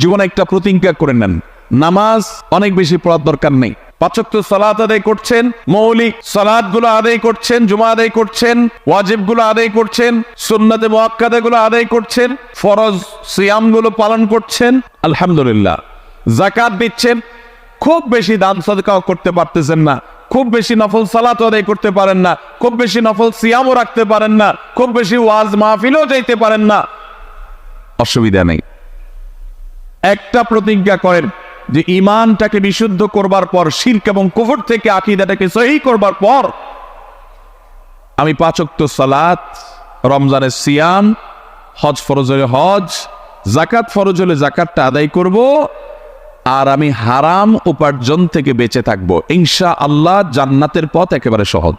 জীবনে একটা প্রতিজ্ঞা করে নেন, নামাজ অনেক বেশি পড়ার দরকার নেই। 5 ওয়াক্ত সালাত আদায় করছেন, মৌলিক সালাতগুলো আদায় করছেন, জুমা আদায় করছেন, ওয়াজিবগুলো আদায় করছেন, সুন্নাতে মুআক্কাদাগুলো আদায় করছেন, ফরজ সিয়ামগুলো পালন করছেন, আলহামদুলিল্লাহ। যাকাত দিচ্ছেন, খুব বেশি দান সাদকাও করতে পারতেছেন না, খুব বেশি নফল সালাত আদায় করতে পারেন না, খুব বেশি নফল সিয়ামও রাখতে পারেন না, খুব বেশি ওয়াজ মাহফিলেও যাইতে পারেন না, অসুবিধা নেই। একটা প্রতিজ্ঞা করেন যে ঈমানটাকে বিশুদ্ধ করবার পর, শিরক এবং কুফর থেকে আকীদাটাকে সহিহ করবার পর আমি 5 ওয়াক্ত সালাত, রমজানের সিয়াম, হজ ফরজ হলে হজ, যাকাত ফরজ হলে যাকাতটা আদায় করব, আর আমি হারাম উপার্জন থেকে বেঁচে থাকবো। ইনশাআল্লাহ জান্নাতের পথ একেবারে সহজ।